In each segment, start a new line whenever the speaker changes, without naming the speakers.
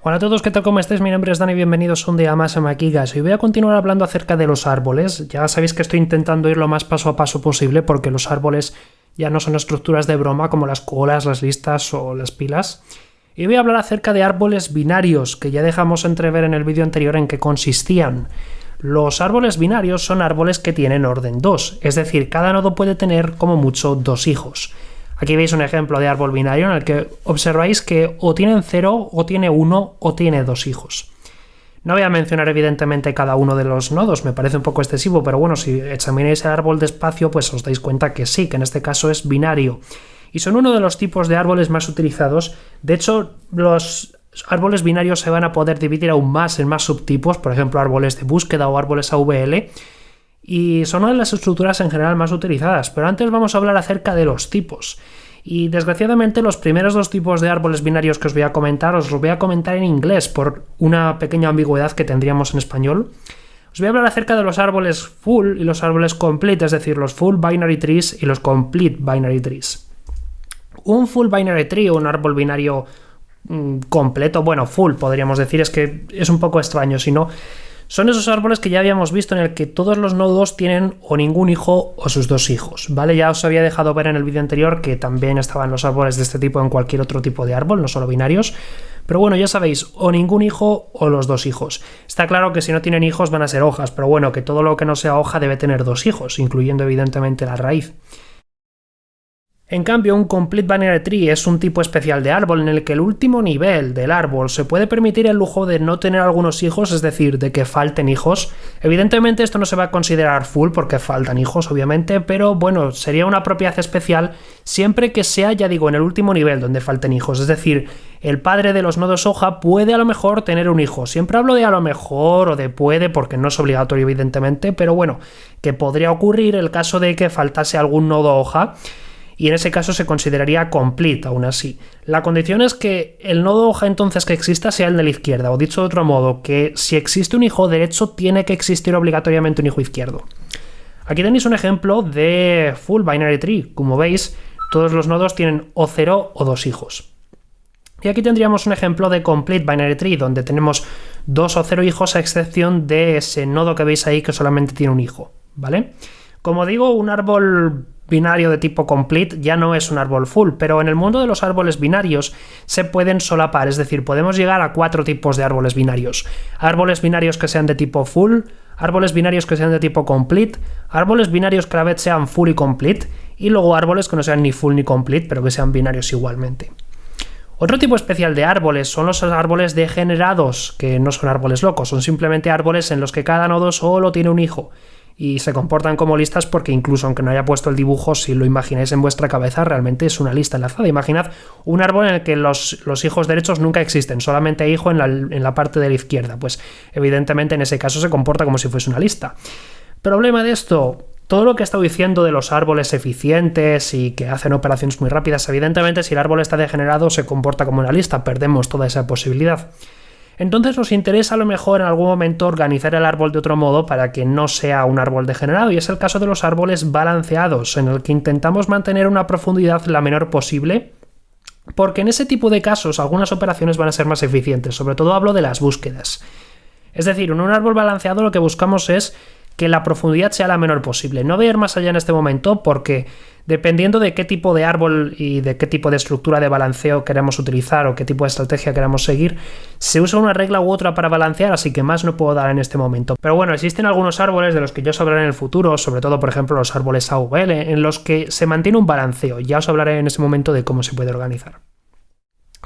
Hola a todos, ¿qué tal? ¿Cómo estáis? Mi nombre es Dani, bienvenidos un día más a Maquigas. Hoy voy a continuar hablando acerca de los árboles. Ya sabéis que estoy intentando ir lo más paso a paso posible porque los árboles ya no son estructuras de broma como las colas, las listas o las pilas. Y voy a hablar acerca de árboles binarios, que ya dejamos entrever en el vídeo anterior en qué consistían. Los árboles binarios son árboles que tienen orden 2, es decir, cada nodo puede tener como mucho 2 hijos. Aquí veis un ejemplo de árbol binario en el que observáis que o tienen 0, o tiene 1, o tiene 2 hijos. No voy a mencionar evidentemente cada uno de los nodos, me parece un poco excesivo, pero bueno, si examináis el árbol despacio, pues os dais cuenta que sí, que en este caso es binario. Y son uno de los tipos de árboles más utilizados. De hecho, los árboles binarios se van a poder dividir aún más en más subtipos, por ejemplo, árboles de búsqueda o árboles AVL, y son una de las estructuras en general más utilizadas. Pero antes vamos a hablar acerca de los tipos. Y desgraciadamente los primeros dos tipos de árboles binarios que os voy a comentar, os los voy a comentar en inglés por una pequeña ambigüedad que tendríamos en español. Os voy a hablar acerca de los árboles full y los árboles complete, es decir, los full binary trees y los complete binary trees. Un full binary tree o un árbol binario completo, bueno, full podríamos decir, es que es un poco extraño, si no, son esos árboles que ya habíamos visto en el que todos los nodos tienen o ningún hijo o sus 2 hijos, ¿vale? Ya os había dejado ver en el vídeo anterior que también estaban los árboles de este tipo en cualquier otro tipo de árbol, no solo binarios, pero bueno, ya sabéis, o ningún hijo o los 2 hijos. Está claro que si no tienen hijos van a ser hojas, pero bueno, que todo lo que no sea hoja debe tener 2 hijos, incluyendo evidentemente la raíz. En cambio, un Complete Binary Tree es un tipo especial de árbol en el que el último nivel del árbol se puede permitir el lujo de no tener algunos hijos, es decir, de que falten hijos. Evidentemente esto no se va a considerar full porque faltan hijos, obviamente, pero bueno, sería una propiedad especial siempre que sea, ya digo, en el último nivel donde falten hijos. Es decir, el padre de los nodos hoja puede a lo mejor tener un hijo. Siempre hablo de a lo mejor o de puede porque no es obligatorio, evidentemente, pero bueno, que podría ocurrir el caso de que faltase algún nodo hoja. Y en ese caso se consideraría complete aún así. La condición es que el nodo hoja entonces que exista sea el de la izquierda, o dicho de otro modo, que si existe un hijo derecho tiene que existir obligatoriamente un hijo izquierdo. Aquí tenéis un ejemplo de full binary tree. Como veis, todos los nodos tienen o 0 o 2 hijos. Y aquí tendríamos un ejemplo de complete binary tree, donde tenemos 2 o 0 hijos a excepción de ese nodo que veis ahí que solamente tiene un hijo, ¿vale? Como digo, un árbol binario de tipo complete ya no es un árbol full, pero en el mundo de los árboles binarios se pueden solapar, es decir, podemos llegar a 4 tipos de árboles binarios. Árboles binarios que sean de tipo full, árboles binarios que sean de tipo complete, árboles binarios que a la vez sean full y complete, y luego árboles que no sean ni full ni complete, pero que sean binarios igualmente. Otro tipo especial de árboles son los árboles degenerados, que no son árboles locos, son simplemente árboles en los que cada nodo solo tiene un hijo. Y se comportan como listas porque incluso aunque no haya puesto el dibujo, si lo imagináis en vuestra cabeza, realmente es una lista enlazada. Imaginad un árbol en el que los hijos derechos nunca existen, solamente hay hijo en la parte de la izquierda. Pues evidentemente en ese caso se comporta como si fuese una lista. Problema de esto, todo lo que he estado diciendo de los árboles eficientes y que hacen operaciones muy rápidas, evidentemente si el árbol está degenerado se comporta como una lista, perdemos toda esa posibilidad. Entonces nos interesa a lo mejor en algún momento organizar el árbol de otro modo para que no sea un árbol degenerado, y es el caso de los árboles balanceados, en el que intentamos mantener una profundidad la menor posible, porque en ese tipo de casos algunas operaciones van a ser más eficientes, sobre todo hablo de las búsquedas. Es decir, en un árbol balanceado lo que buscamos es que la profundidad sea la menor posible. No voy a ir más allá en este momento porque dependiendo de qué tipo de árbol y de qué tipo de estructura de balanceo queremos utilizar o qué tipo de estrategia queramos seguir, se usa una regla u otra para balancear, así que más no puedo dar en este momento. Pero bueno, existen algunos árboles de los que yo os hablaré en el futuro, sobre todo por ejemplo los árboles AVL, en los que se mantiene un balanceo. Ya os hablaré en ese momento de cómo se puede organizar.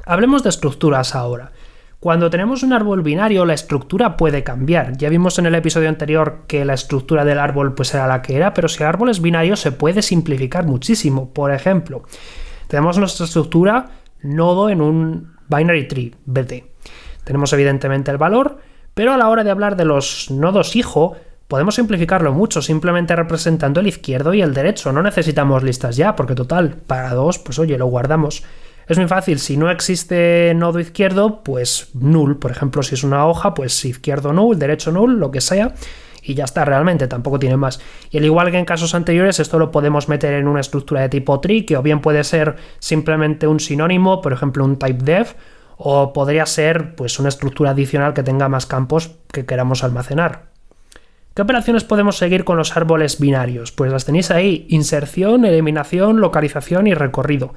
Hablemos de estructuras ahora. Cuando tenemos un árbol binario, la estructura puede cambiar. Ya vimos en el episodio anterior que la estructura del árbol pues era la que era, pero si el árbol es binario se puede simplificar muchísimo. Por ejemplo, tenemos nuestra estructura nodo en un binary tree, BT. Tenemos evidentemente el valor, pero a la hora de hablar de los nodos hijo, podemos simplificarlo mucho, simplemente representando el izquierdo y el derecho. No necesitamos listas ya, porque total, para 2, pues oye, lo guardamos. Es muy fácil, si no existe nodo izquierdo, pues null. Por ejemplo, si es una hoja, pues izquierdo null, derecho null, lo que sea, y ya está, realmente, tampoco tiene más. Y al igual que en casos anteriores, esto lo podemos meter en una estructura de tipo tree, que o bien puede ser simplemente un sinónimo, por ejemplo un type def, o podría ser pues una estructura adicional que tenga más campos que queramos almacenar. ¿Qué operaciones podemos seguir con los árboles binarios? Pues las tenéis ahí: inserción, eliminación, localización y recorrido.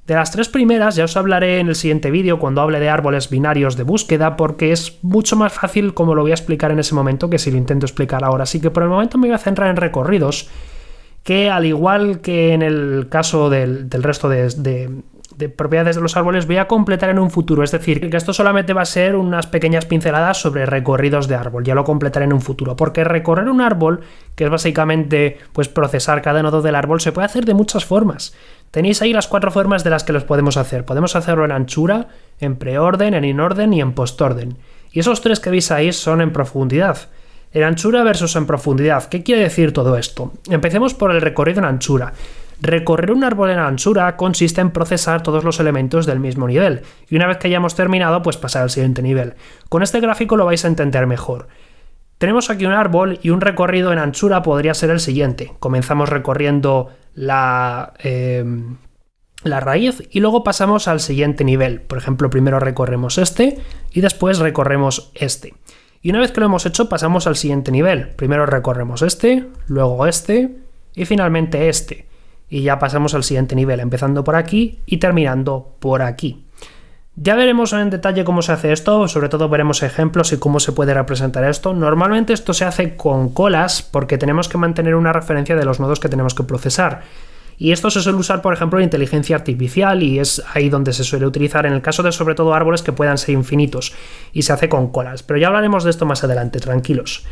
De las tres primeras ya os hablaré en el siguiente vídeo cuando hable de árboles binarios de búsqueda, porque es mucho más fácil como lo voy a explicar en ese momento que si lo intento explicar ahora. Así que por el momento me voy a centrar en recorridos, que al igual que en el caso del resto de propiedades de los árboles voy a completar en un futuro, es decir, que esto solamente va a ser unas pequeñas pinceladas sobre recorridos de árbol, ya lo completaré en un futuro, porque recorrer un árbol, que es básicamente pues procesar cada nodo del árbol, se puede hacer de muchas formas. Tenéis ahí las 4 formas de las que los podemos hacer. Podemos hacerlo en anchura, en preorden, en inorden y en postorden. Y esos 3 que veis ahí son en profundidad. En anchura versus en profundidad. ¿Qué quiere decir todo esto? Empecemos por el recorrido en anchura. Recorrer un árbol en anchura consiste en procesar todos los elementos del mismo nivel, y una vez que hayamos terminado, pues pasar al siguiente nivel. Con este gráfico lo vais a entender mejor. Tenemos aquí un árbol y un recorrido en anchura podría ser el siguiente. Comenzamos recorriendo la raíz y luego pasamos al siguiente nivel. Por ejemplo, primero recorremos este y después recorremos este. Y una vez que lo hemos hecho, pasamos al siguiente nivel. Primero recorremos este, luego este y finalmente este. Y ya pasamos al siguiente nivel, empezando por aquí y terminando por aquí. Ya veremos en detalle cómo se hace esto, sobre todo veremos ejemplos y cómo se puede representar esto. Normalmente esto se hace con colas porque tenemos que mantener una referencia de los nodos que tenemos que procesar. Y esto se suele usar, por ejemplo, en inteligencia artificial, y es ahí donde se suele utilizar en el caso de sobre todo árboles que puedan ser infinitos, y se hace con colas. Pero ya hablaremos de esto más adelante, tranquilos.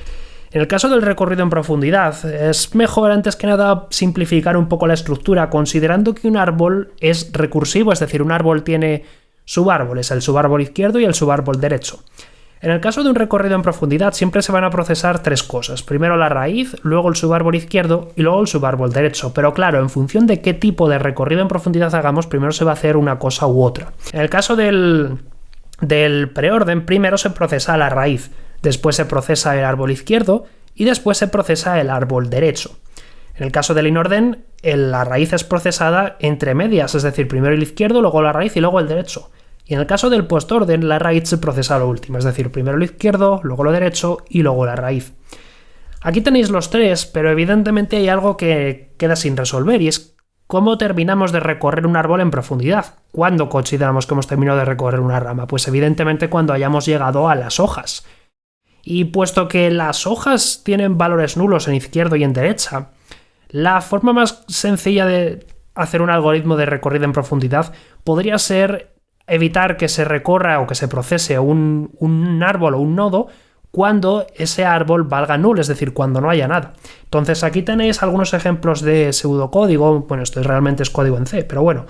En el caso del recorrido en profundidad, es mejor antes que nada simplificar un poco la estructura, considerando que un árbol es recursivo, es decir, un árbol tiene subárboles, el subárbol izquierdo y el subárbol derecho. En el caso de un recorrido en profundidad siempre se van a procesar 3 cosas: primero la raíz, luego el subárbol izquierdo y luego el subárbol derecho. Pero claro, en función de qué tipo de recorrido en profundidad hagamos, primero se va a hacer una cosa u otra. En el caso del preorden, primero se procesa la raíz, después se procesa el árbol izquierdo y después se procesa el árbol derecho. En el caso del inorden, la raíz es procesada entre medias, es decir, primero el izquierdo, luego la raíz y luego el derecho. Y en el caso del postorden, la raíz se procesa a lo último, es decir, primero lo izquierdo, luego lo derecho y luego la raíz. Aquí tenéis los 3, pero evidentemente hay algo que queda sin resolver, y es cómo terminamos de recorrer un árbol en profundidad. ¿Cuándo consideramos que hemos terminado de recorrer una rama? Pues evidentemente cuando hayamos llegado a las hojas. Y puesto que las hojas tienen valores nulos en izquierdo y en derecha, la forma más sencilla de hacer un algoritmo de recorrido en profundidad podría ser evitar que se recorra o que se procese un árbol o un nodo cuando ese árbol valga null, es decir, cuando no haya nada. Entonces aquí tenéis algunos ejemplos de pseudocódigo, bueno, esto realmente es código en C, pero bueno,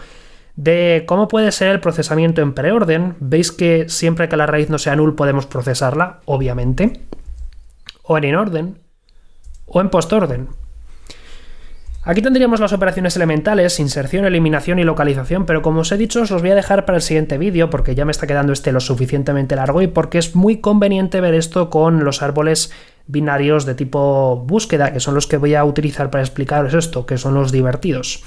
de cómo puede ser el procesamiento en preorden. Veis que siempre que la raíz no sea null podemos procesarla, obviamente, o en inorden, o en postorden. Aquí tendríamos las operaciones elementales, inserción, eliminación y localización, pero como os he dicho os los voy a dejar para el siguiente vídeo porque ya me está quedando lo suficientemente largo y porque es muy conveniente ver esto con los árboles binarios de tipo búsqueda, que son los que voy a utilizar para explicaros esto, que son los divertidos.